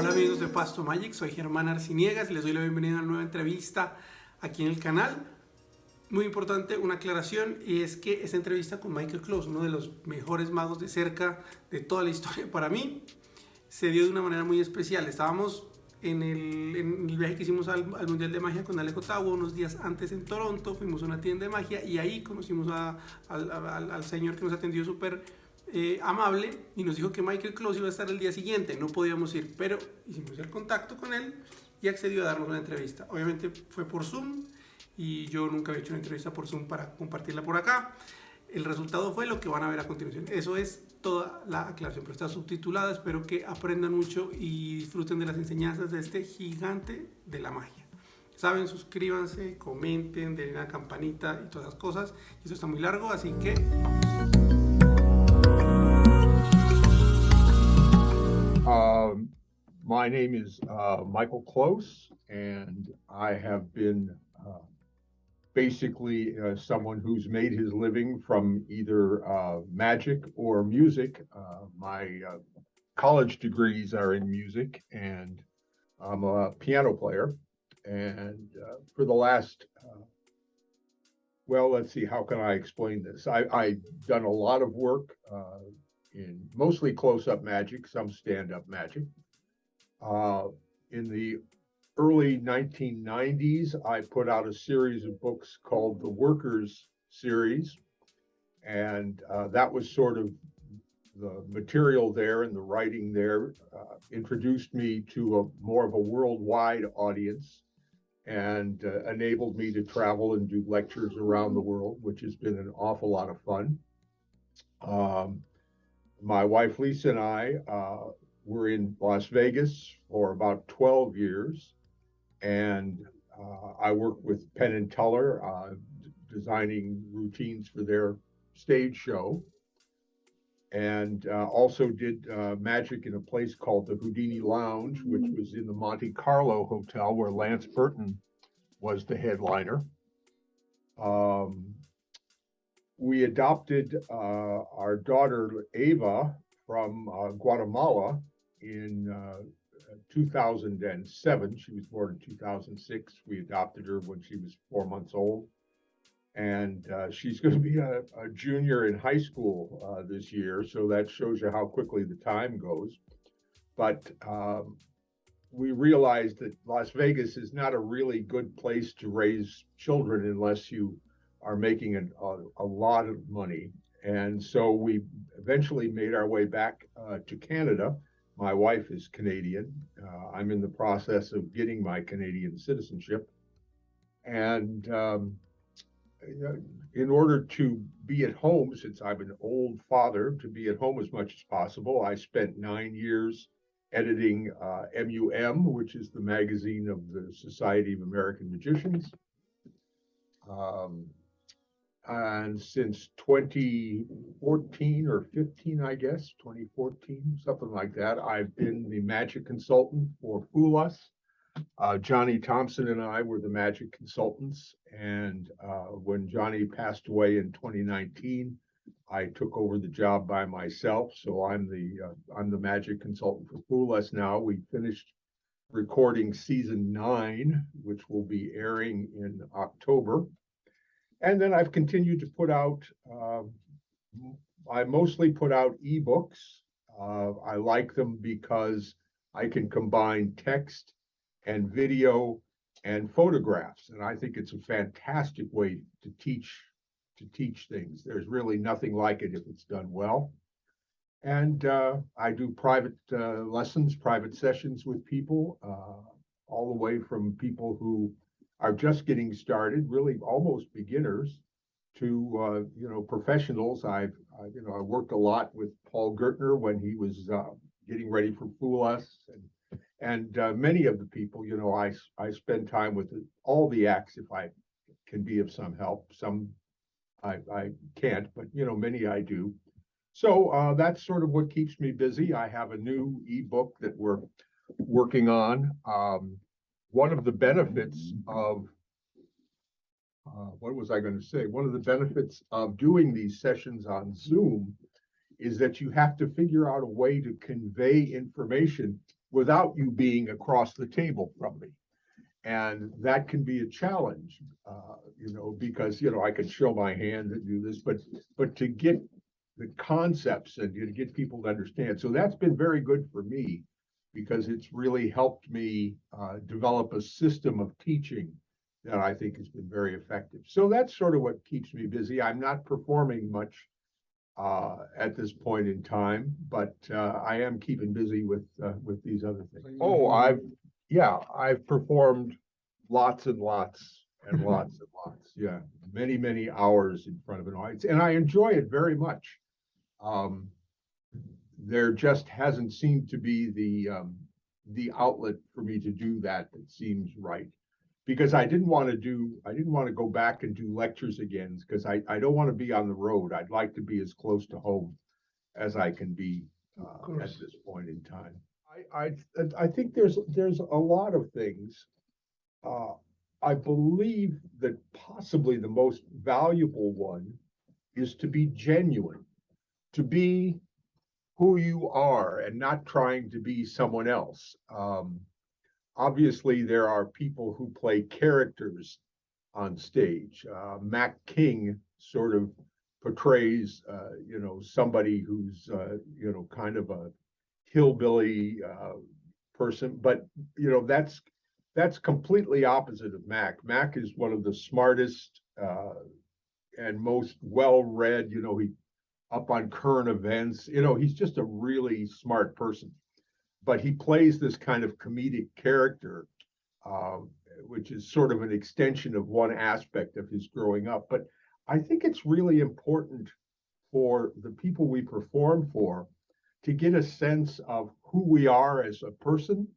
Hola amigos de Pastomagic, soy Germán Arciniegas y les doy la bienvenida a una nueva entrevista aquí en el canal. Muy importante, una aclaración, y es que esta entrevista con Michael Close, uno de los mejores magos de cerca de toda la historia para mí, se dio de una manera muy especial. Estábamos en el viaje que hicimos al Mundial de Magia con Alejo Tavo unos días antes en Toronto, fuimos a una tienda de magia y ahí conocimos al señor que nos atendió súper amable y nos dijo que Michael Close iba a estar el día siguiente. No podíamos ir, pero hicimos el contacto con él y accedió a darnos una entrevista. Obviamente fue por Zoom y yo nunca había hecho una entrevista por Zoom para compartirla por acá. El resultado fue lo que van a ver a continuación. Eso es toda la aclaración, pero está subtitulada. Espero que aprendan mucho y disfruten de las enseñanzas de este gigante de la magia. Saben, suscríbanse, comenten, denle la campanita y todas esas cosas. Esto está muy largo, así que My name is Michael Close, and I have been basically someone who's made his living from either magic or music. My college degrees are in music, and I'm a piano player. And for the last, well, let's see, how can I explain this? I've done a lot of work in mostly close-up magic, some stand-up magic. In the early 1990s, I put out a series of books called the Workers series, and that was sort of the material there and the writing there introduced me to a more of a worldwide audience and enabled me to travel and do lectures around the world, which has been an awful lot of fun. My wife Lisa and I were in Las Vegas for about 12 years, and I worked with Penn and Teller, designing routines for their stage show, and also did magic in a place called the Houdini Lounge, which was in the Monte Carlo Hotel, where Lance Burton was the headliner. We adopted our daughter Ava from Guatemala in 2007. She was born in 2006. We adopted her when she was 4 months old. And she's going to be a junior in high school this year. So that shows you how quickly the time goes. But we realized that Las Vegas is not a really good place to raise children unless you are making a lot of money. And so we eventually made our way back to Canada. My wife is Canadian. I'm in the process of getting my Canadian citizenship. And in order to be at home, since I'm an old father, to be at home as much as possible, I spent 9 years editing MUM, which is the magazine of the Society of American Magicians. And since 2014 or 15, I guess, 2014, something like that, I've been the magic consultant for Fool Us. Johnny Thompson and I were the magic consultants. And when Johnny passed away in 2019, I took over the job by myself. So I'm the magic consultant for Fool Us now. We finished recording season 9, which will be airing in October. And then I've continued to put out, I mostly put out ebooks. I like them because I can combine text and video and photographs. And I think it's a fantastic way to teach things. There's really nothing like it if it's done well. And I do private lessons, private sessions with people, all the way from people who are just getting started, really almost beginners, to professionals. I worked a lot with Paul Gertner when he was getting ready for Fool Us, and many of the people, I spend time with all the acts if I can be of some help. Some I can't, but many I do. So that's sort of what keeps me busy. I have a new ebook that we're working on. One of the benefits of what was I going to say? One of the benefits of doing these sessions on Zoom is that you have to figure out a way to convey information without you being across the table from me. And that can be a challenge, because, I can show my hand and do this, but to get the concepts and to get people to understand. So that's been very good for me because it's really helped me develop a system of teaching that I think has been very effective. So that's sort of what keeps me busy. I'm not performing much at this point in time, but I am keeping busy with these other things. Oh, I've performed lots and lots and lots and lots. Yeah, many, many hours in front of an audience, and I enjoy it very much. There just hasn't seemed to be the outlet for me to do that seems right. Because I didn't want to go back and do lectures again, because I don't want to be on the road. I'd like to be as close to home as I can be at this point in time. I think there's a lot of things. I believe that possibly the most valuable one is to be genuine, to be who you are and not trying to be someone else. Obviously, there are people who play characters on stage. Mac King sort of portrays, somebody who's, kind of a hillbilly person, but that's completely opposite of Mac. Mac is one of the smartest and most well-read. He up on current events. He's just a really smart person. But he plays this kind of comedic character, which is sort of an extension of one aspect of his growing up. But I think it's really important for the people we perform for to get a sense of who we are as a person,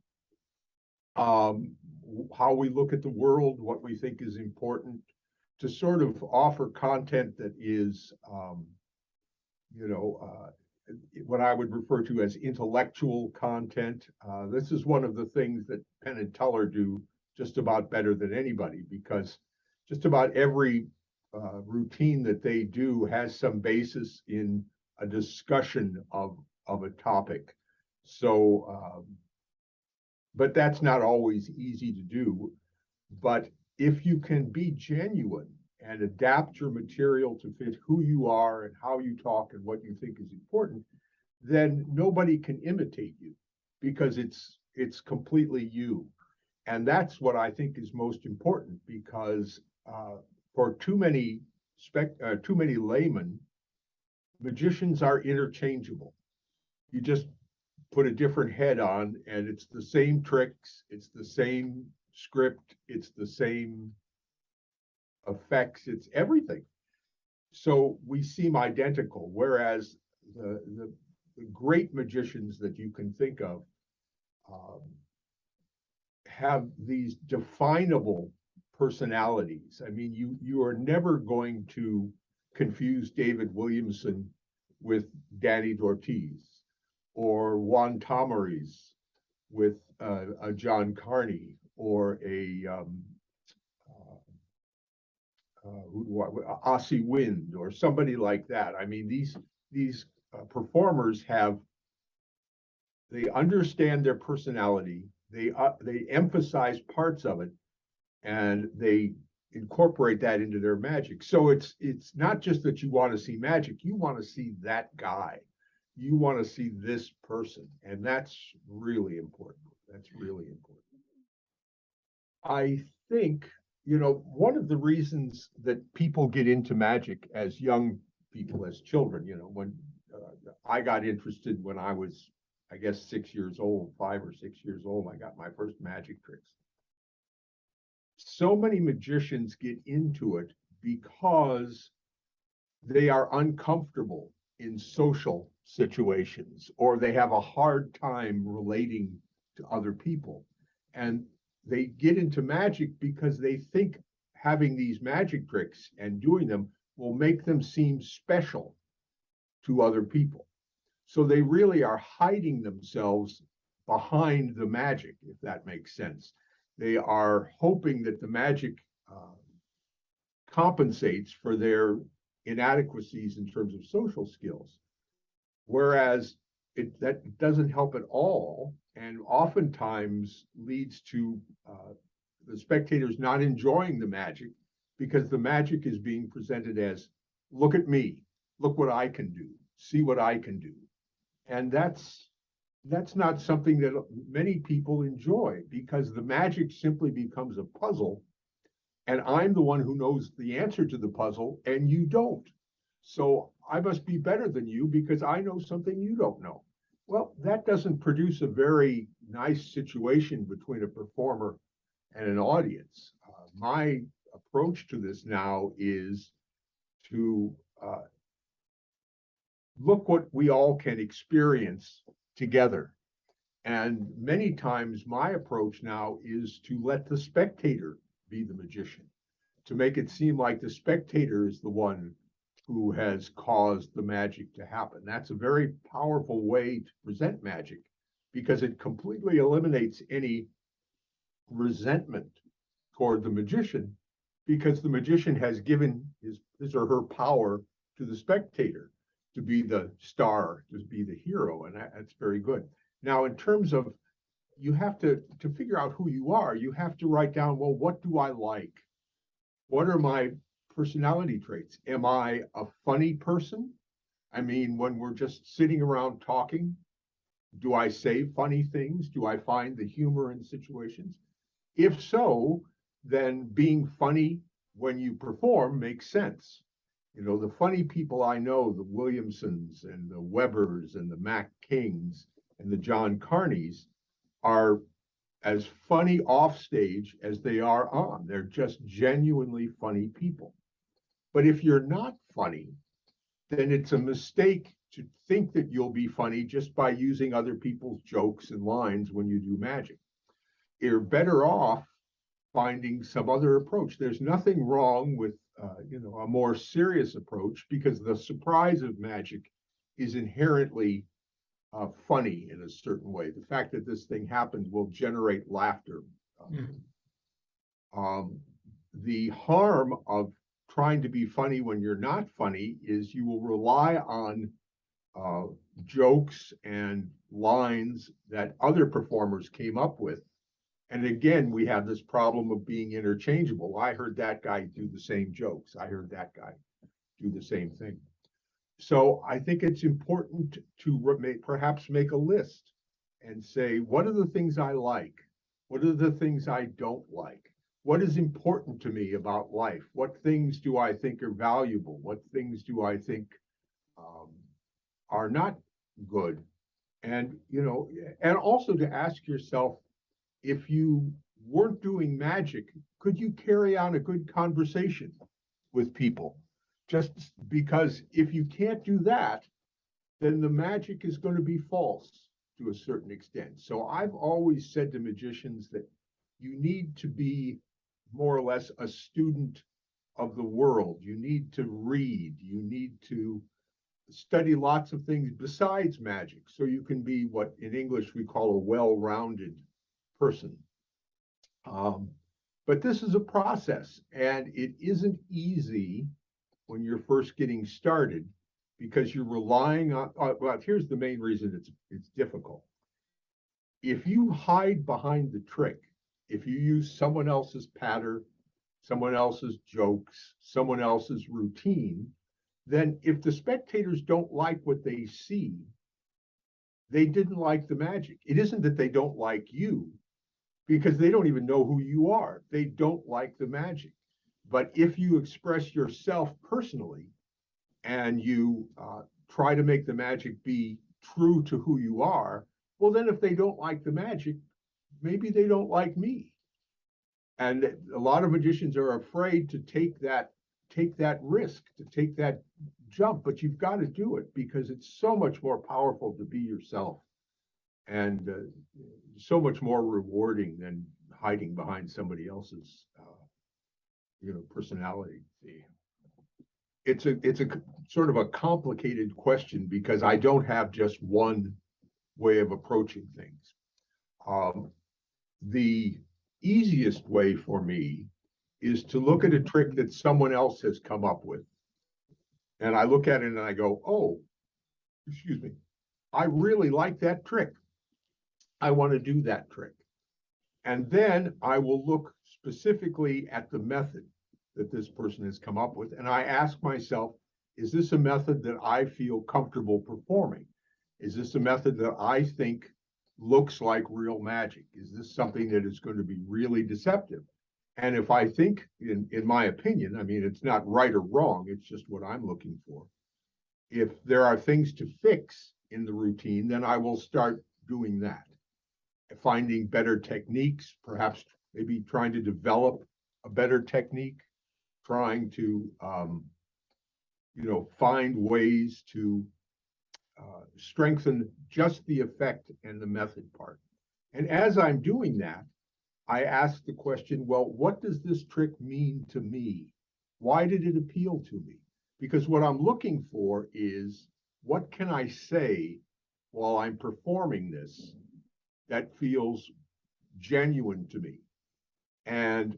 how we look at the world, what we think is important, to sort of offer content that is, what I would refer to as intellectual content. This is one of the things that Penn and Teller do just about better than anybody, because just about every routine that they do has some basis in a discussion of a topic. So, but that's not always easy to do. But if you can be genuine and adapt your material to fit who you are and how you talk and what you think is important, then nobody can imitate you, because it's completely you. And that's what I think is most important, because for too many laymen, magicians are interchangeable. You just put a different head on and it's the same tricks, it's the same script, it's the same effects, it's everything. So we seem identical, whereas the great magicians that you can think of have these definable personalities. I mean, you are never going to confuse David Williamson with Danny Ortiz, or Juan Tamariz with a John Carney, or a Ossie Wind, or somebody like that. I mean, these performers they understand their personality, they emphasize parts of it, and they incorporate that into their magic. So it's not just that you want to see magic, you want to see that guy. You want to see this person, and that's really important. That's really important. I think, one of the reasons that people get into magic as young people, as children, when I got interested when I was, I guess, 6 years old, 5 or 6 years old, I got my first magic tricks. So many magicians get into it because they are uncomfortable in social situations, or they have a hard time relating to other people. And they get into magic because they think having these magic tricks and doing them will make them seem special to other people. So they really are hiding themselves behind the magic, if that makes sense. They are hoping that the magic compensates for their inadequacies in terms of social skills. Whereas that doesn't help at all, and oftentimes leads to the spectators not enjoying the magic because the magic is being presented as, look at me, look what I can do, see what I can do. And that's not something that many people enjoy, because the magic simply becomes a puzzle, and I'm the one who knows the answer to the puzzle and you don't. So I must be better than you because I know something you don't know. Well, that doesn't produce a very nice situation between a performer and an audience. My approach to this now is to look what we all can experience together. And many times my approach now is to let the spectator be the magician, to make it seem like the spectator is the one who has caused the magic to happen. That's a very powerful way to present magic, because it completely eliminates any resentment toward the magician, because the magician has given his or her power to the spectator to be the star, to be the hero, and that's very good. Now, in terms of, you have to figure out who you are, you have to write down, well, what do I like? What are my personality traits? Am I a funny person? I mean, when we're just sitting around talking, do I say funny things? Do I find the humor in situations? If so, then being funny when you perform makes sense. You know, the funny people I know, the Williamsons and the Webbers and the Mac Kings and the John Carneys, are as funny off stage as they are on. They're just genuinely funny people. But if you're not funny, then it's a mistake to think that you'll be funny just by using other people's jokes and lines when you do magic. You're better off finding some other approach. There's nothing wrong with a more serious approach, because the surprise of magic is inherently funny in a certain way. The fact that this thing happened will generate laughter. The harm of trying to be funny when you're not funny is you will rely on jokes and lines that other performers came up with. And again, we have this problem of being interchangeable. I heard that guy do the same jokes. I heard that guy do the same thing. So I think it's important to perhaps make a list and say, what are the things I like? What are the things I don't like? What is important to me about life? What things do I think are valuable? What things do I think are not good? And, and also to ask yourself, if you weren't doing magic, could you carry on a good conversation with people? Just because if you can't do that, then the magic is going to be false to a certain extent. So I've always said to magicians that you need to be more or less a student of the world. You need to read. You need to study lots of things besides magic, so you can be what in English we call a well-rounded person. But this is a process, and it isn't easy when you're first getting started, because you're relying on, well, here's the main reason it's difficult. If you hide behind the trick, if you use someone else's pattern, someone else's jokes, someone else's routine, then if the spectators don't like what they see, they didn't like the magic. It isn't that they don't like you, because they don't even know who you are. They don't like the magic. But if you express yourself personally and you try to make the magic be true to who you are, well, then if they don't like the magic, maybe they don't like me. And a lot of magicians are afraid to take that risk, to take that jump, but you've got to do it, because it's so much more powerful to be yourself, and so much more rewarding than hiding behind somebody else's personality. It's a sort of a complicated question, because I don't have just one way of approaching things. The easiest way for me is to look at a trick that someone else has come up with, and I look at it and I go, oh, excuse me, I really like that trick. I want to do that trick. And then I will look specifically at the method that this person has come up with. And I ask myself, is this a method that I feel comfortable performing? Is this a method that I think looks like real magic? Is this something that is going to be really deceptive? And if I think, in my opinion, I mean, it's not right or wrong, it's just what I'm looking for. If there are things to fix in the routine, then I will start doing that. Finding better techniques, perhaps maybe trying to develop a better technique, trying to, find ways to strengthen just the effect and the method part. And as I'm doing that, I ask the question, well, what does this trick mean to me? Why did it appeal to me? Because what I'm looking for is, what can I say while I'm performing this that feels genuine to me? And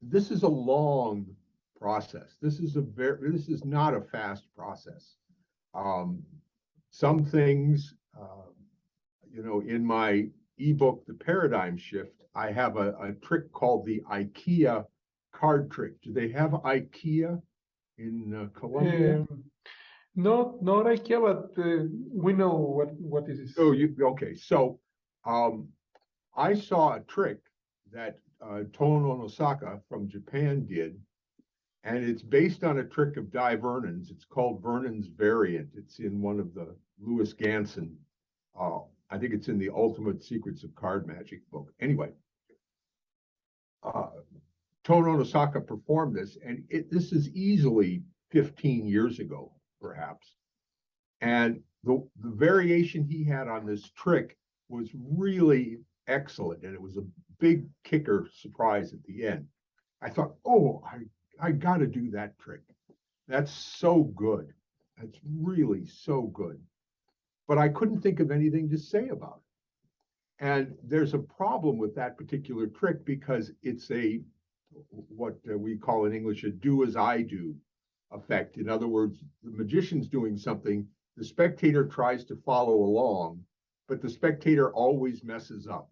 this is a long process. This is not a fast process. Some things, in my ebook, The Paradigm Shift, I have a trick called the IKEA card trick. Do they have IKEA in Colombia? Not IKEA, but we know what is this. Oh, okay. So I saw a trick that Tono Osaka from Japan did, and it's based on a trick of Di Vernon's. It's called Vernon's Variant. It's in one of the Louis Ganson, I think it's in the Ultimate Secrets of Card Magic book. Anyway, Tono Osaka performed this, and this is easily 15 years ago, perhaps. And the variation he had on this trick was really excellent, and it was a big kicker surprise at the end. I thought, oh, I got to do that trick. That's so good. That's really so good. But I couldn't think of anything to say about it. And there's a problem with that particular trick because it's what we call in English a do as I do effect. In other words, the magician's doing something, the spectator tries to follow along, but the spectator always messes up,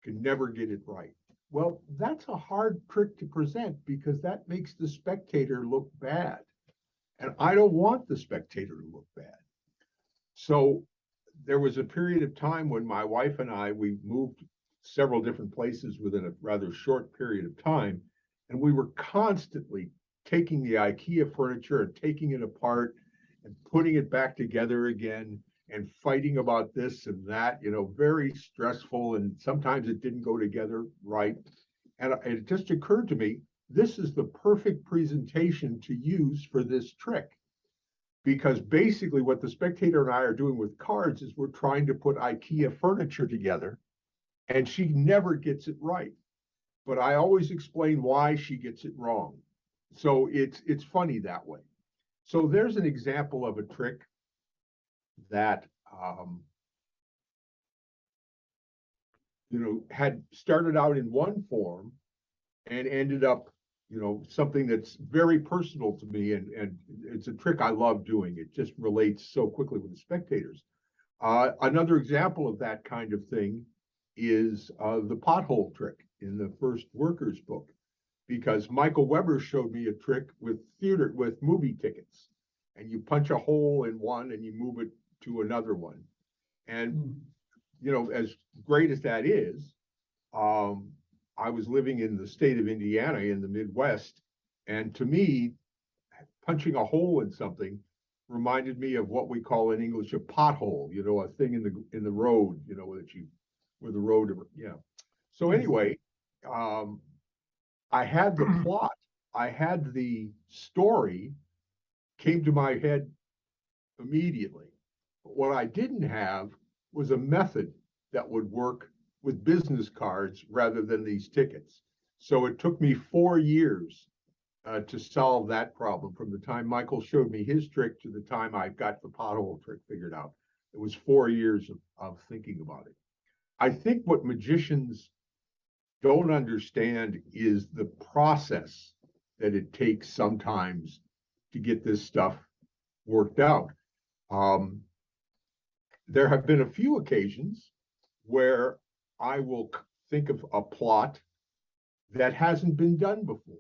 can never get it right. Well, that's a hard trick to present because that makes the spectator look bad. And I don't want the spectator to look bad. So there was a period of time when my wife and we moved several different places within a rather short period of time. And we were constantly taking the IKEA furniture and taking it apart and putting it back together again and fighting about this and that, very stressful. And sometimes it didn't go together right. And it just occurred to me, this is the perfect presentation to use for this trick. Because basically what the spectator and I are doing with cards is we're trying to put IKEA furniture together, and she never gets it right. But I always explain why she gets it wrong. So it's funny that way. So there's an example of a trick that had started out in one form and ended up something that's very personal to me, and it's a trick I love doing. It just relates so quickly with the spectators. Another example of that kind of thing is the pothole trick in the first Workers book, because Michael Weber showed me a trick with movie tickets, and you punch a hole in one and you move it to another one. And, as great as that is, I was living in the state of Indiana in the Midwest, and to me, punching a hole in something reminded me of what we call in English a pothole, a thing in the road, where the road, So anyway, I had the plot, I had the story, came to my head immediately. But what I didn't have was a method that would work with business cards rather than these tickets. So it took me 4 years to solve that problem, from the time Michael showed me his trick to the time I got the pothole trick figured out. It was 4 years of thinking about it. I think what magicians don't understand is the process that it takes sometimes to get this stuff worked out. There have been a few occasions where I will think of a plot that hasn't been done before.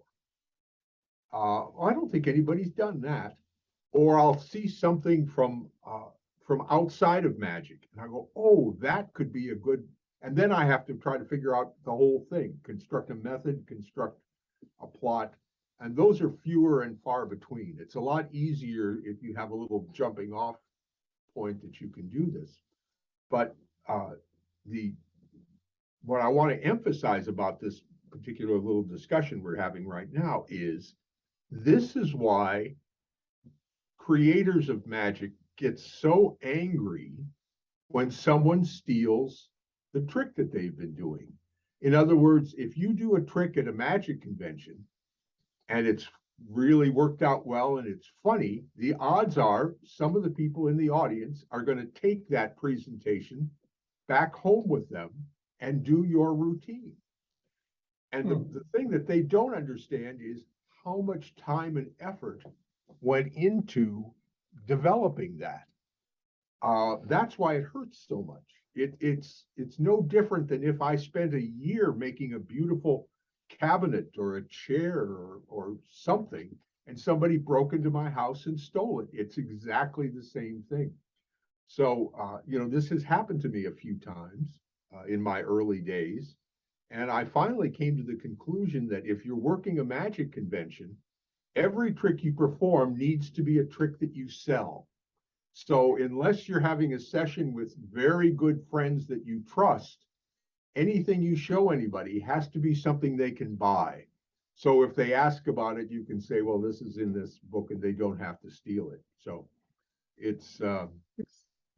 I don't think anybody's done that. Or I'll see something from outside of magic, and I go, oh, that could be a good. And then I have to try to figure out the whole thing, construct a method, construct a plot, and those are fewer and far between. It's a lot easier if you have a little jumping off point that you can do this. But the what I want to emphasize about this particular little discussion we're having right now is this is why creators of magic get so angry when someone steals the trick that they've been doing. In other words, if you do a trick at a magic convention and it's really worked out well and it's funny, the odds are some of the people in the audience are going to take that presentation back home with them and do your routine. And the thing that they don't understand is how much time and effort went into developing that. That's why it hurts so much. It's no different than if I spent a year making a beautiful cabinet or a chair or something, and somebody broke into my house and stole it. It's exactly the same thing. So, this has happened to me a few times in my early days. And I finally came to the conclusion that if you're working a magic convention, every trick you perform needs to be a trick that you sell. So unless you're having a session with very good friends that you trust, anything you show anybody has to be something they can buy. So if they ask about it, you can say, well, this is in this book, and they don't have to steal it. So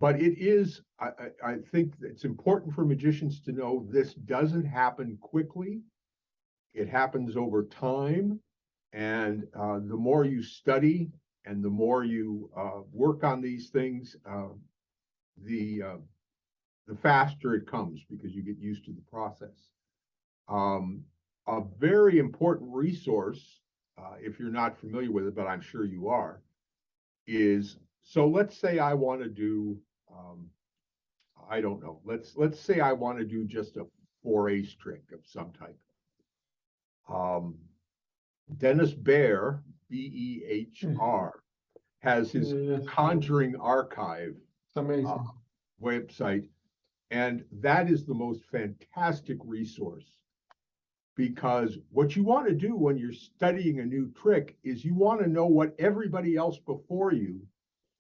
but it is, I think it's important for magicians to know this doesn't happen quickly. It happens over time. And the more you study and the more you work on these things, the faster it comes because you get used to the process. A very important resource, if you're not familiar with it, but I'm sure you are, is, so let's say I want to do, I don't know, let's say I want to do just a 4-ace trick of some type. Dennis Behr, Behr, has his Conjuring Archive website, and that is the most fantastic resource, because what you want to do when you're studying a new trick is you want to know what everybody else before you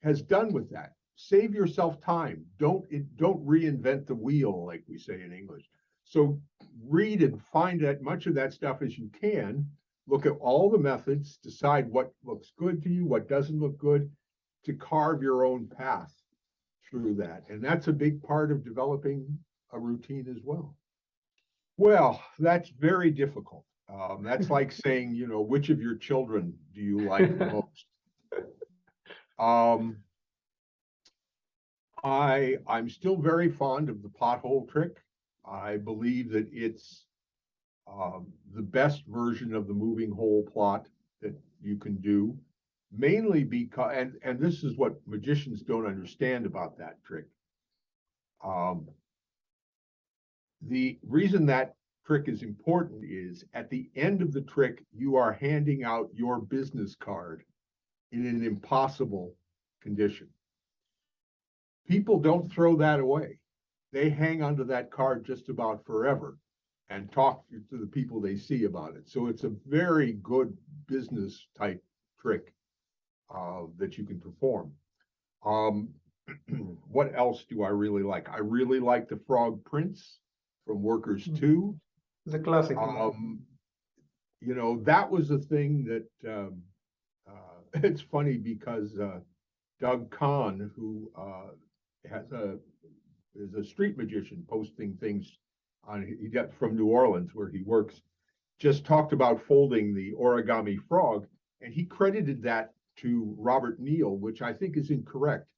has done with that. Save yourself time. Don't reinvent the wheel, like we say in English. So read and find as much of that stuff as you can. Look at all the methods, decide what looks good to you, what doesn't look good, to carve your own path through that. And that's a big part of developing a routine as well. Well, that's very difficult. That's like saying, which of your children do you like the most? I'm still very fond of the pothole trick. I believe that it's the best version of the moving hole plot that you can do, mainly because, and this is what magicians don't understand about that trick. The reason that trick is important is at the end of the trick, you are handing out your business card in an impossible condition. People don't throw that away. They hang onto that card just about forever and talk to the people they see about it. So it's a very good business type trick that you can perform. What else do I really like? I really like the Frog Prince from Workers 2. It's a classic. That was a thing that it's funny because Doug Kahn, who is a street magician posting things he got from New Orleans where he works, just talked about folding the origami frog, and he credited that to Robert Neal, which I think is incorrect.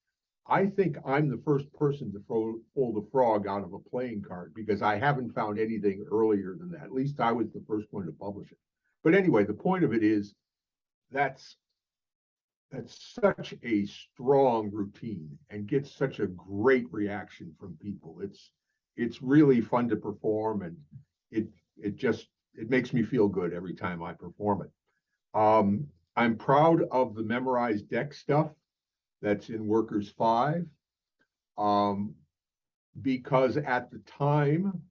I think I'm the first person to fold a frog out of a playing card because I haven't found anything earlier than that. At least I was the first one to publish it. But anyway, the point of it is that's such a strong routine and gets such a great reaction from people. it's really fun to perform, and it makes me feel good every time I perform it. I'm proud of the memorized deck stuff that's in Workers 5. Because at the time,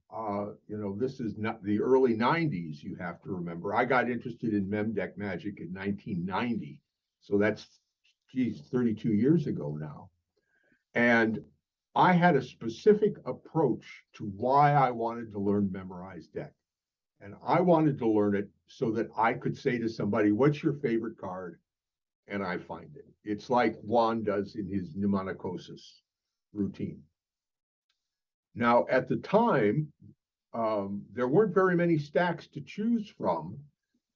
this is not the early 90s, you have to remember. I got interested in MemDeck magic in 1990. So that's, 32 years ago now. And I had a specific approach to why I wanted to learn memorized deck. And I wanted to learn it so that I could say to somebody, what's your favorite card? And I find it. It's like Juan does in his pneumonicosis routine. Now, at the time, there weren't very many stacks to choose from,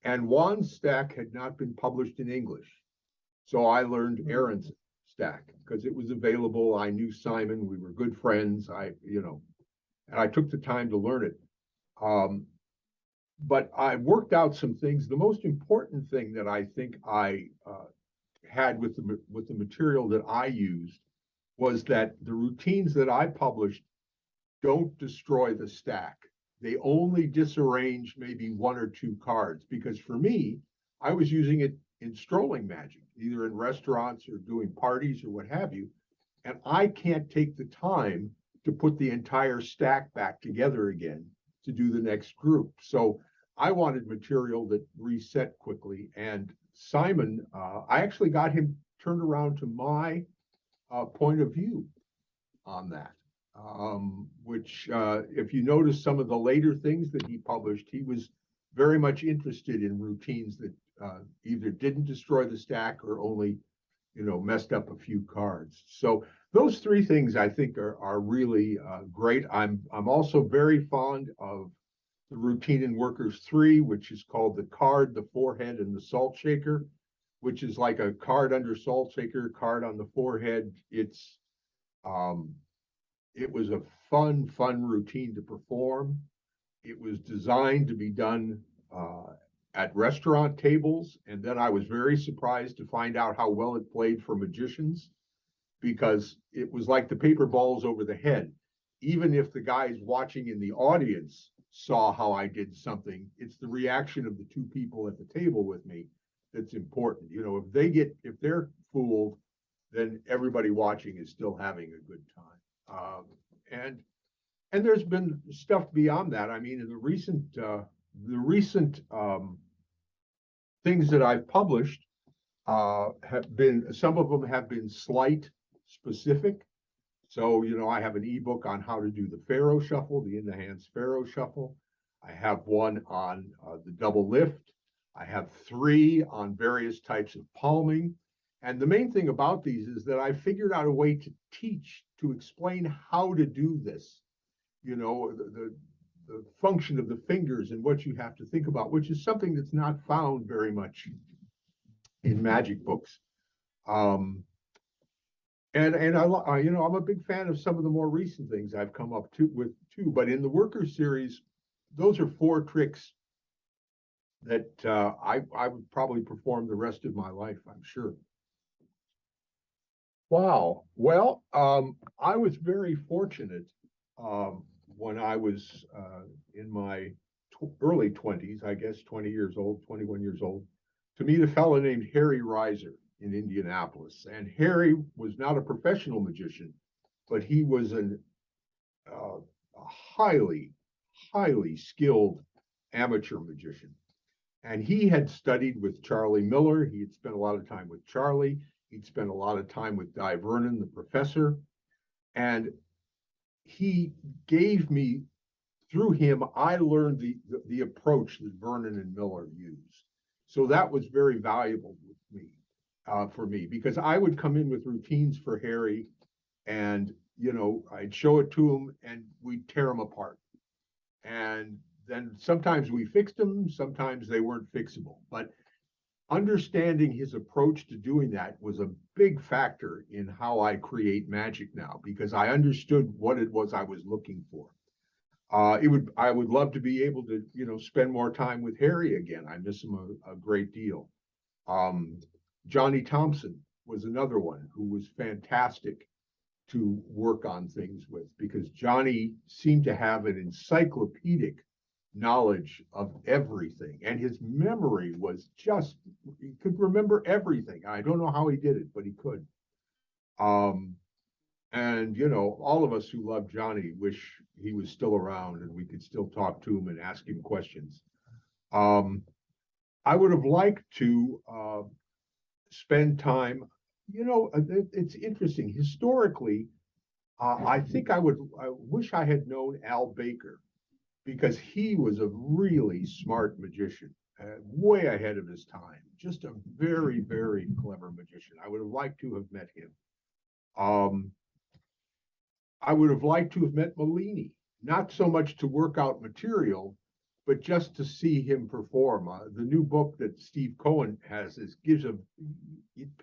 and Juan's stack had not been published in English. So I learned Aaron's stack because it was available. I knew Simon. We were good friends. And I took the time to learn it. But I worked out some things. The most important thing that I think I had with the material that I used was that the routines that I published don't destroy the stack. They only disarrange maybe one or two cards, because for me, I was using it in strolling magic, either in restaurants or doing parties or what have you. And I can't take the time to put the entire stack back together again to do the next group. So I wanted material that reset quickly. And Simon, I actually got him turned around to my point of view on that. Which, if you notice some of the later things that he published, he was very much interested in routines that either didn't destroy the stack or only, messed up a few cards. So those three things I think are really great. I'm also very fond of the routine in Workers 3, which is called the card, the forehead, and the salt shaker, which is like a card under salt shaker, card on the forehead. It was a fun routine to perform. It was designed to be done at restaurant tables. And then I was very surprised to find out how well it played for magicians, because it was like the paper balls over the head. Even if the guys watching in the audience saw how I did something, it's the reaction of the two people at the table with me that's important. If they're fooled, then everybody watching is still having a good time. And there's been stuff beyond that. I mean, in the recent things that I've published have been, some of them have been slight specific. So, I have an ebook on how to do the Pharaoh shuffle, the in the hands Pharaoh shuffle. I have one on the double lift. I have 3 on various types of palming. And the main thing about these is that I figured out a way to teach, to explain how to do this, the function of the fingers and what you have to think about, which is something that's not found very much in magic books. And I'm a big fan of some of the more recent things I've come up with too. But in the Workers series, those are 4 tricks that I would probably perform the rest of my life, I'm sure. Wow. Well, I was very fortunate when I was in my early 20s, I guess 20 years old, 21 years old, to meet a fellow named Harry Reiser in Indianapolis. And Harry was not a professional magician, but he was a highly skilled amateur magician. And he had studied with Charlie Miller. He had spent a lot of time with Charlie. He'd spent a lot of time with Di Vernon, the professor. And he gave me, through him, I learned the approach that Vernon and Miller used. So that was very valuable with me, for me, because I would come in with routines for Harry, and I'd show it to him and we'd tear them apart. And then sometimes we fixed them, sometimes they weren't fixable. But understanding his approach to doing that was a big factor in how I create magic now, because I understood what it was I was looking for. I would love to be able to, spend more time with Harry again. I miss him a great deal. Johnny Thompson was another one who was fantastic to work on things with, because Johnny seemed to have an encyclopedic knowledge of everything, and his memory was just, he could remember everything. I don't know how he did it, but he could. And all of us who love Johnny wish he was still around and we could still talk to him and ask him questions. I would have liked to spend time. It's interesting. Historically, I think I wish I had known Al Baker, because he was a really smart magician, way ahead of his time. Just a very, very clever magician. I would have liked to have met him. I would have liked to have met Mellini, not so much to work out material, but just to see him perform. The new book that Steve Cohen has it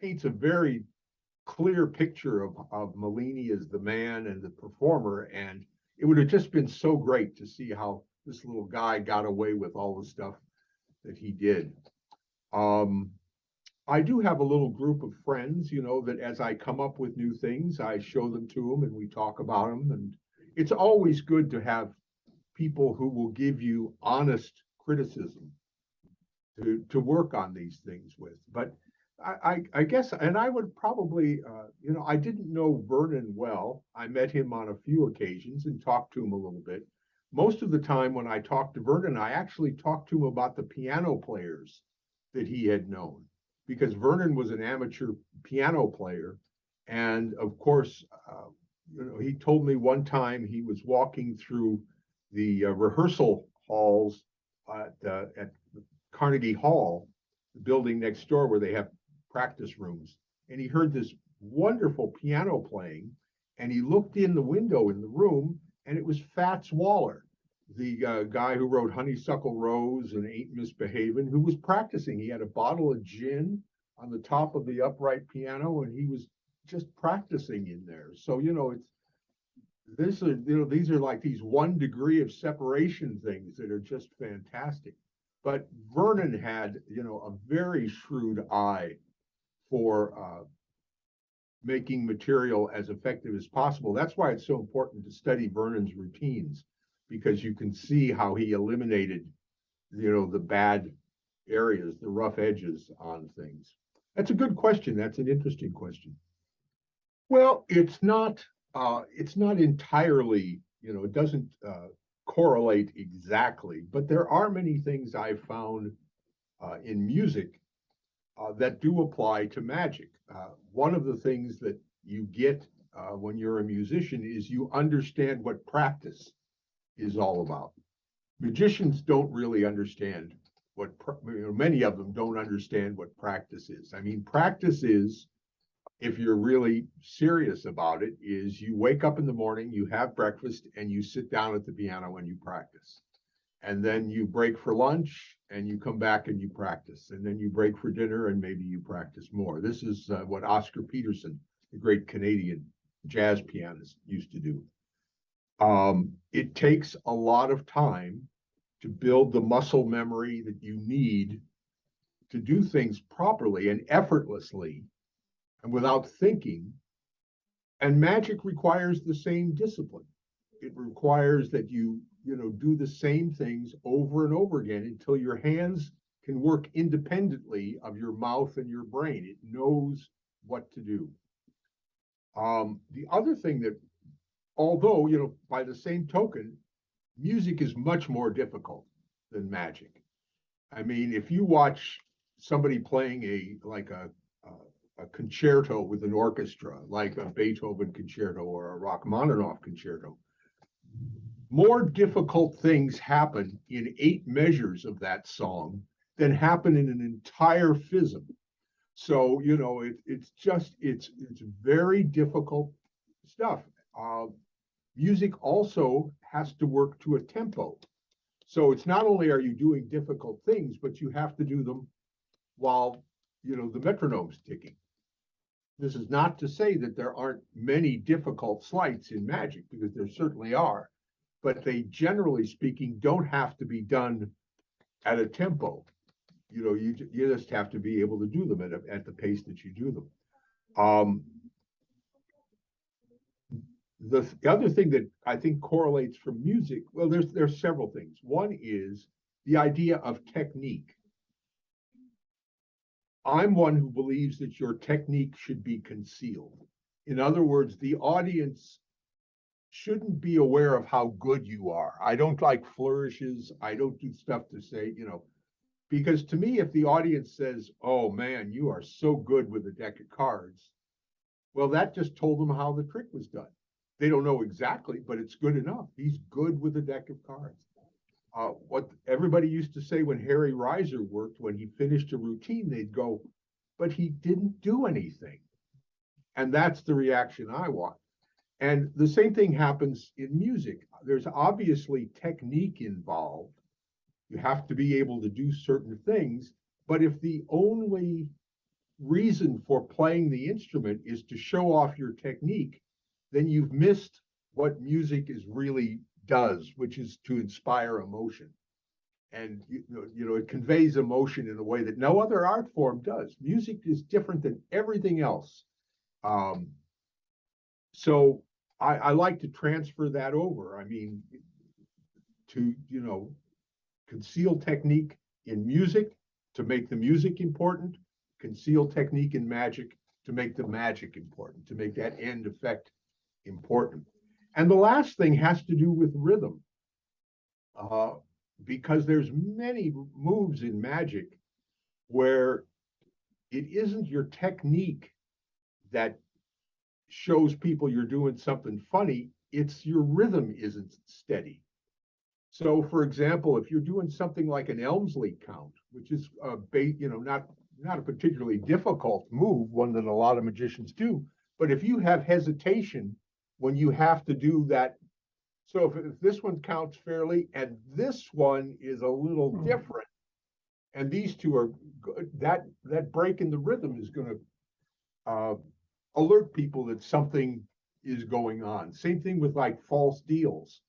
paints a very clear picture of Mellini as the man and the performer, and it would have just been so great to see how this little guy got away with all the stuff that he did. I do have a little group of friends, that as I come up with new things, I show them to them and we talk about them. And it's always good to have people who will give you honest criticism to work on these things with. But I guess, and I would probably, I didn't know Vernon well. I met him on a few occasions and talked to him a little bit. Most of the time when I talked to Vernon, I actually talked to him about the piano players that he had known, because Vernon was an amateur piano player. And of course, he told me one time he was walking through the rehearsal halls at Carnegie Hall, the building next door where they have practice rooms. And he heard this wonderful piano playing, and he looked in the window in the room, and it was Fats Waller, the guy who wrote Honeysuckle Rose and Ain't Misbehavin', who was practicing. He had a bottle of gin on the top of the upright piano, and he was just practicing in there. So, these are like these 1 degree of separation things that are just fantastic. But Vernon had, a very shrewd eye for making material as effective as possible. That's why it's so important to study Vernon's routines, because you can see how he eliminated, the bad areas, the rough edges on things. That's a good question. That's an interesting question. Well, it's not entirely, it doesn't correlate exactly, but there are many things I've found in music that do apply to magic. One of the things that you get when you're a musician is you understand what practice is all about. Magicians don't really understand many of them don't understand what practice is. I mean, practice is, if you're really serious about it, is you wake up in the morning, you have breakfast, and you sit down at the piano and you practice. And then you break for lunch and you come back and you practice. And then you break for dinner and maybe you practice more. This is what Oscar Peterson, the great Canadian jazz pianist, used to do. It takes a lot of time to build the muscle memory that you need to do things properly and effortlessly and without thinking. And magic requires the same discipline. It requires that you do the same things over and over again until your hands can work independently of your mouth and your brain. It knows what to do. The other thing that, although, by the same token, music is much more difficult than magic. I mean, if you watch somebody playing a concerto with an orchestra, like a Beethoven concerto or a Rachmaninoff concerto, more difficult things happen in 8 measures of that song than happen in an entire fism. So, it's very difficult stuff. Music also has to work to a tempo. So it's not only are you doing difficult things, but you have to do them while, the metronome's ticking. This is not to say that there aren't many difficult sleights in magic, because there certainly are, but they, generally speaking, don't have to be done at a tempo. You just have to be able to do them at the pace that you do them. the other thing that I think correlates from music, well, there's several things. One is the idea of technique. I'm one who believes that your technique should be concealed. In other words, the audience shouldn't be aware of how good you are. I don't like flourishes. I don't do stuff to say, because to me, if the audience says, oh man, you are so good with a deck of cards, well, that just told them how the trick was done. They don't know exactly, but it's good enough. He's good with a deck of cards. What everybody used to say when Harry Reiser worked, when he finished a routine, they'd go, but he didn't do anything. And that's the reaction I want. And the same thing happens in music. There's obviously technique involved. You have to be able to do certain things. But if the only reason for playing the instrument is to show off your technique, then you've missed what music is really does, which is to inspire emotion. And it conveys emotion in a way that no other art form does. Music is different than everything else. So I like to transfer that over. I mean, to conceal technique in music to make the music important, conceal technique in magic to make the magic important, to make that end effect important. And the last thing has to do with rhythm, because there's many moves in magic where it isn't your technique that shows people you're doing something funny, it's your rhythm isn't steady. So, for example, if you're doing something like an Elmsley count, which is not a particularly difficult move, one that a lot of magicians do, but if you have hesitation when you have to do that, so if this one counts fairly and this one is a little different, and these two are good, that break in the rhythm is going to alert people that something is going on. Same thing with like false deals.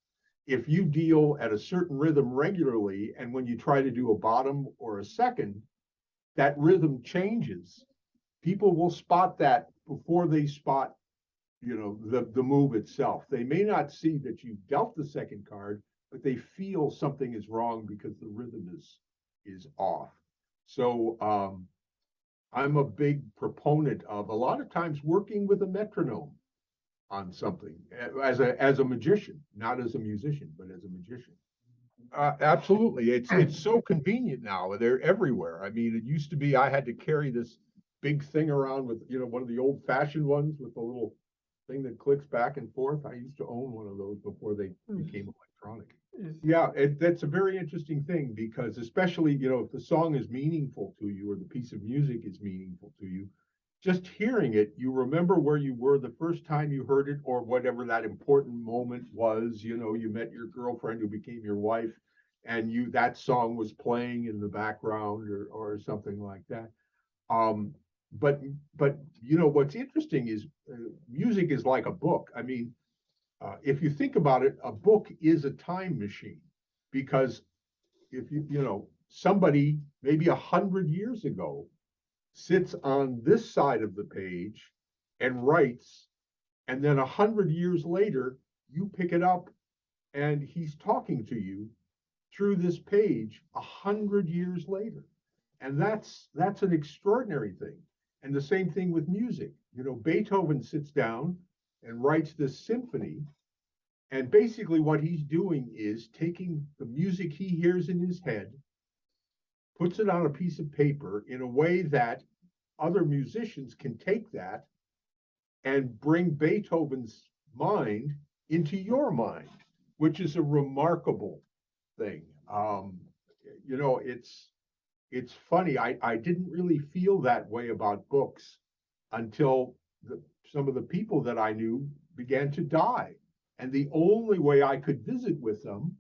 If you deal at a certain rhythm regularly, and when you try to do a bottom or a second, that rhythm changes. People will spot that before they spot, the move itself. They may not see that you dealt the second card, but they feel something is wrong because the rhythm is off. So I'm a big proponent of a lot of times working with a metronome on something as a magician, not as a musician, but as a magician. Absolutely, it's so convenient now. They're everywhere. I mean, it used to be I had to carry this big thing around with one of the old-fashioned ones with the little thing that clicks back and forth. I used to own one of those before they became electronic. Yeah, that's a very interesting thing because especially if the song is meaningful to you or the piece of music is meaningful to you, just hearing it, you remember where you were the first time you heard it or whatever that important moment was. You met your girlfriend who became your wife and that song was playing in the background or something like that. But what's interesting is music is like a book. I mean, if you think about it, a book is a time machine because if somebody maybe 100 years ago sits on this side of the page and writes, and then 100 years later, you pick it up and he's talking to you through this page 100 years later. And that's an extraordinary thing. And the same thing with music. Beethoven sits down and writes this symphony. And basically what he's doing is taking the music he hears in his head, puts it on a piece of paper in a way that other musicians can take that and bring Beethoven's mind into your mind, which is a remarkable thing. It's funny. I didn't really feel that way about books until some of the people that I knew began to die. And the only way I could visit with them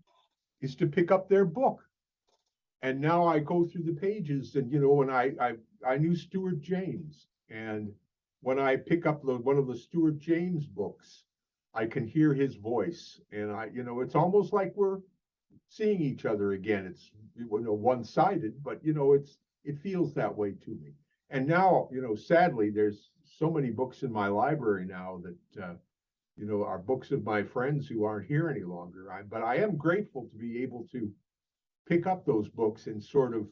is to pick up their book. And now I go through the pages and, when I knew Stuart James. And when I pick up one of the Stuart James books, I can hear his voice. And it's almost like we're seeing each other again. It's one-sided, but it feels that way to me. And now, sadly, there's so many books in my library now that are books of my friends who aren't here any longer. But I am grateful to be able to pick up those books and sort of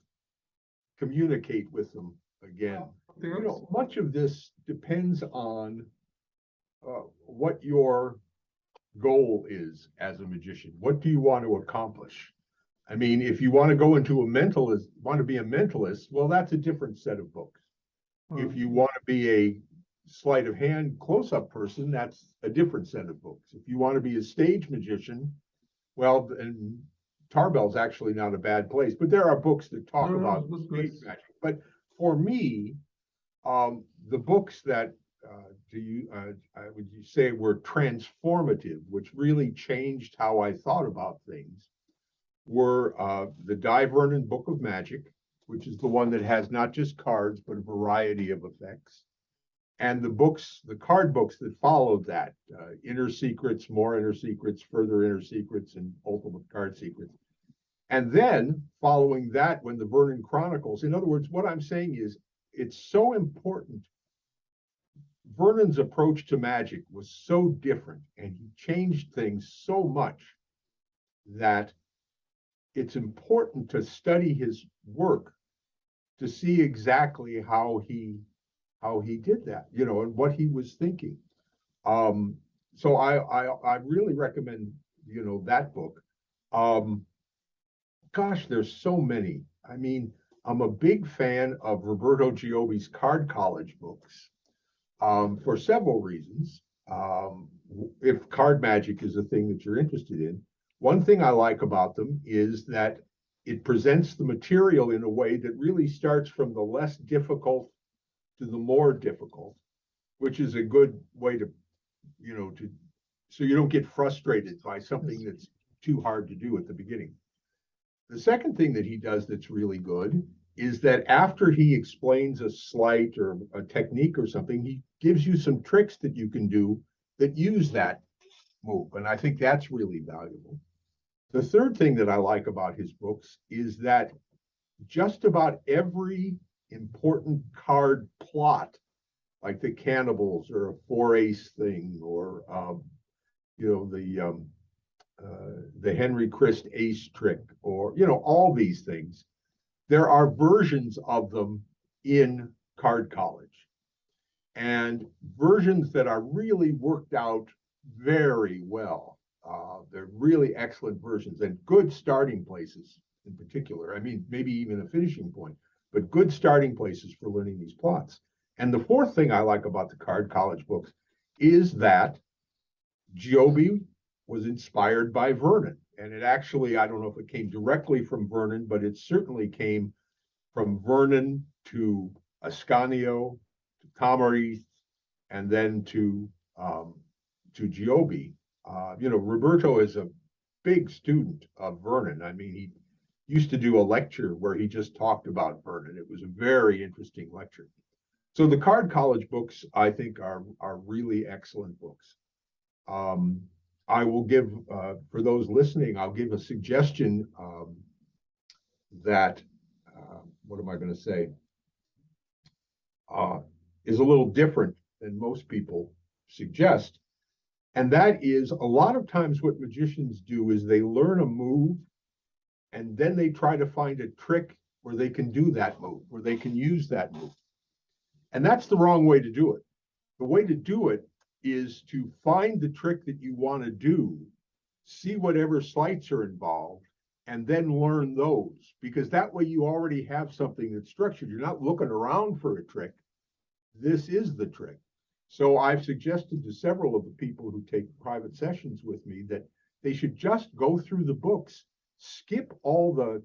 communicate with them again. Much of this depends on what your goal is as a magician. What do you want to accomplish? I mean, if you want to go into want to be a mentalist, well, that's a different set of books. If you want to be a sleight of hand close-up person, that's a different set of books. If you want to be a stage magician, well, and Tarbell's actually not a bad place, but there are books that talk about stage magic. But for me, the books that would you say were transformative, which really changed how I thought about things, were the Di Vernon Book of Magic, which is the one that has not just cards, but a variety of effects. And the card books that followed that, Inner Secrets, More Inner Secrets, Further Inner Secrets, and Ultimate Card Secrets. And then following that, when the Vernon Chronicles, in other words, what I'm saying is it's so important. Vernon's approach to magic was so different, and he changed things so much that it's important to study his work to see exactly how he did that, and what he was thinking. So I really recommend, that book. Gosh, there's so many. I mean, I'm a big fan of Roberto Giobbi's Card College books for several reasons. If card magic is a thing that you're interested in, one thing I like about them is that it presents the material in a way that really starts from the less difficult to the more difficult, which is a good way to, so you don't get frustrated by something that's too hard to do at the beginning. The second thing that he does that's really good is that after he explains a sleight or a technique or something, he gives you some tricks that you can do that use that move. And I think that's really valuable. The third thing that I like about his books is that just about every important card plot, like the cannibals or a 4-ace thing, or the Henry Christ ace trick, or all these things, there are versions of them in Card College, and versions that are really worked out very well. They're really excellent versions and good starting places in particular. I mean, maybe even a finishing point, but good starting places for learning these plots. And the fourth thing I like about the Card College books is that Giobbi was inspired by Vernon. And it actually, I don't know if it came directly from Vernon, but it certainly came from Vernon to Ascanio, to Camarith, and then to Giobbi. Roberto is a big student of Vernon. I mean, he used to do a lecture where he just talked about Vernon. It was a very interesting lecture. So the Card College books, I think, are really excellent books. I will give, for those listening, I'll give a suggestion that, what am I going to say, is a little different than most people suggest. And that is, a lot of times what magicians do is they learn a move and then they try to find a trick where they can do that move, where they can use that move. And that's the wrong way to do it. The way to do it is to find the trick that you want to do, see whatever sleights are involved, and then learn those, because that way you already have something that's structured. You're not looking around for a trick. This is the trick. So I've suggested to several of the people who take private sessions with me that they should just go through the books, skip all the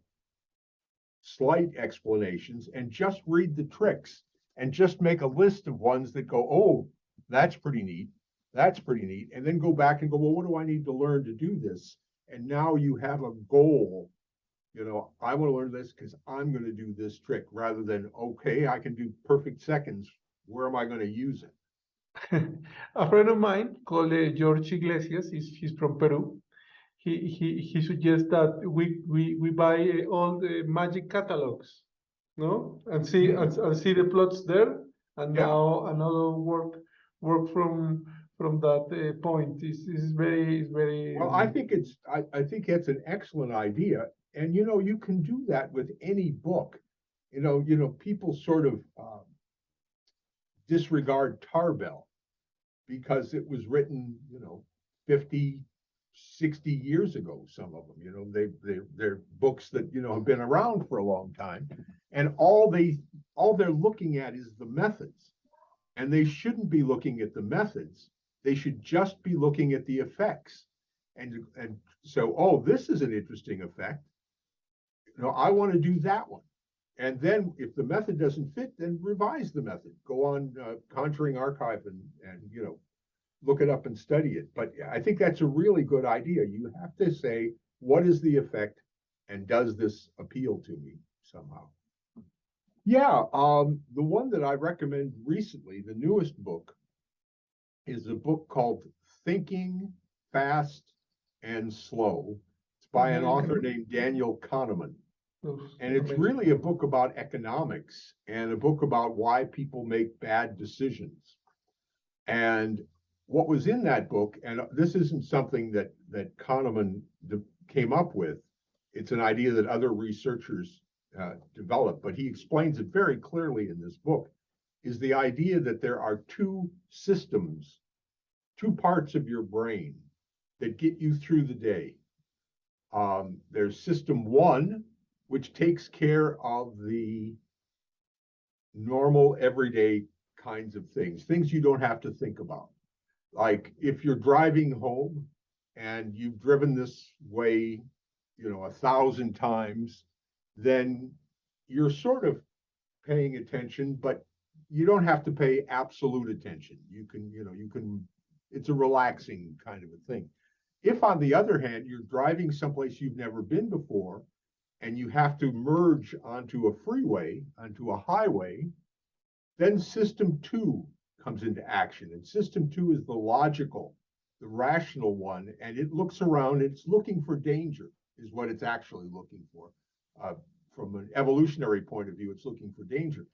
sleight explanations, and just read the tricks, and just make a list of ones that go, oh, that's pretty neat. That's pretty neat. And then go back and go, well, what do I need to learn to do this? And now you have a goal. I want to learn this because I'm going to do this trick, rather than, okay, I can do perfect seconds. Where am I going to use it? A friend of mine called George Iglesias, he's from Peru. He suggests that we buy all the magic catalogs, no, and see the plots there, and now another work from that point. Is very Well, I think it's an excellent idea. And, you can do that with any book. People sort of disregard Tarbell because it was written, 50, 60 years ago, some of them, they're books that, have been around for a long time. And all they're looking at is the methods. And they shouldn't be looking at the methods. They should just be looking at the effects. And so, oh, this is an interesting effect. I want to do that one. And then if the method doesn't fit, then revise the method. Go on Conjuring Archive and look it up and study it. But I think that's a really good idea. You have to say, what is the effect, and does this appeal to me somehow? Yeah, the one that I recommend recently, the newest book, is a book called Thinking Fast and Slow. It's by an author named Daniel Kahneman. And it's really a book about economics and a book about why people make bad decisions. And what was in that book, and this isn't something that Kahneman came up with, it's an idea that other researchers developed, but he explains it very clearly in this book, is the idea that there are two systems, two parts of your brain that get you through the day. There's system one, which takes care of the normal, everyday kinds of things you don't have to think about. Like if you're driving home and you've driven this way, 1,000 times, then you're sort of paying attention, but you don't have to pay absolute attention. You can, it's a relaxing kind of a thing. If, on the other hand, you're driving someplace you've never been before, and you have to merge onto a freeway, onto a highway, then system two comes into action. And system two is the logical, the rational one, and it looks around, it's looking for danger, is what it's actually looking for. From an evolutionary point of view, it's looking for danger.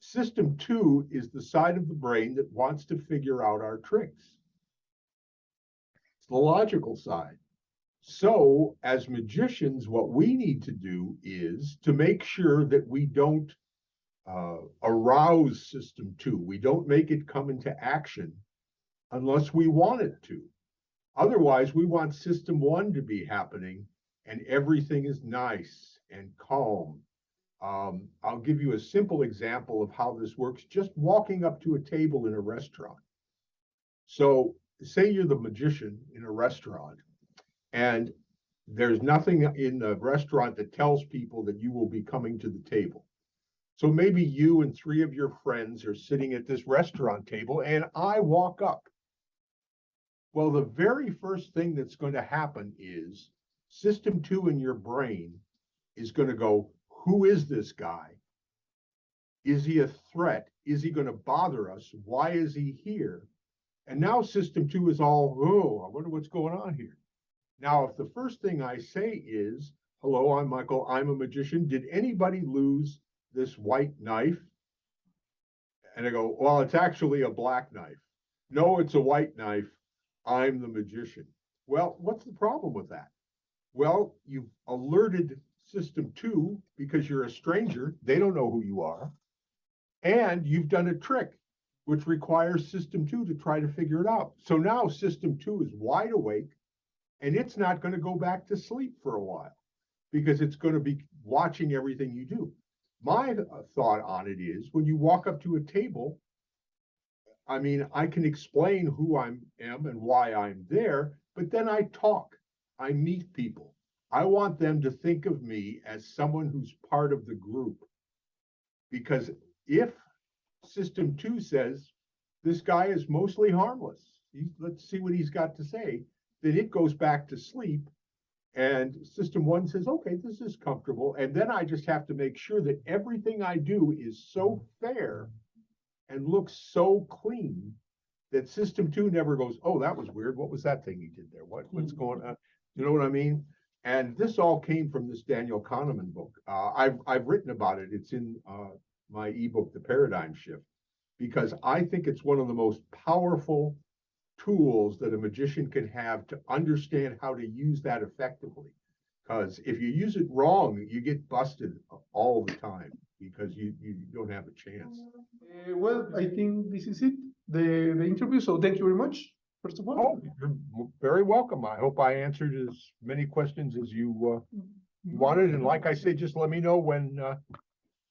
System two is the side of the brain that wants to figure out our tricks. It's the logical side. So, as magicians, what we need to do is to make sure that we don't arouse system two. We don't make it come into action unless we want it to. Otherwise, we want system one to be happening and everything is nice and calm. I'll give you a simple example of how this works, just walking up to a table in a restaurant. So, say you're the magician in a restaurant, and there's nothing in the restaurant that tells people that you will be coming to the table. So maybe you and three of your friends are sitting at this restaurant table, and I walk up. Well, the very first thing that's going to happen is system two in your brain is going to go, who is this guy? Is he a threat? Is he going to bother us? Why is he here? And now system two is all, oh, I wonder what's going on here. Now, if the first thing I say is, hello, I'm Michael, I'm a magician. Did anybody lose this white knife? And I go, well, it's actually a black knife. No, it's a white knife. I'm the magician. Well, what's the problem with that? Well, you've alerted system two because you're a stranger. They don't know who you are. And you've done a trick, which requires system two to try to figure it out. So now system two is wide awake, and it's not going to go back to sleep for a while because it's going to be watching everything you do. My thought on it is when you walk up to a table, I mean, I can explain who I am and why I'm there, but then I talk, I meet people. I want them to think of me as someone who's part of the group. Because if system two says, this guy is mostly harmless, let's see what he's got to say, then it goes back to sleep. And system one says, okay, this is comfortable. And then I just have to make sure that everything I do is so fair and looks so clean that system two never goes, oh, that was weird. What was that thing he did there? What's going on? You know what I mean? And this all came from this Daniel Kahneman book. I've written about it. It's in my ebook, The Paradigm Shift. because I think it's one of the most powerful tools that a magician can have to understand how to use that effectively. Because if you use it wrong, you get busted all the time because you don't have a chance. Well, I think this is it, the interview. So thank you very much, first of all. Oh, you're very welcome. I hope I answered as many questions as you wanted. And like I say, just let me know when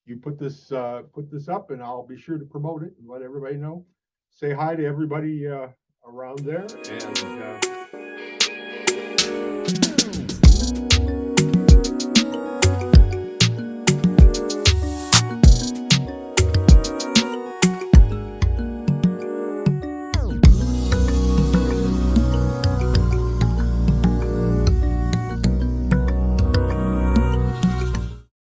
you put this up, and I'll be sure to promote it and let everybody know. Say hi to everybody around there, and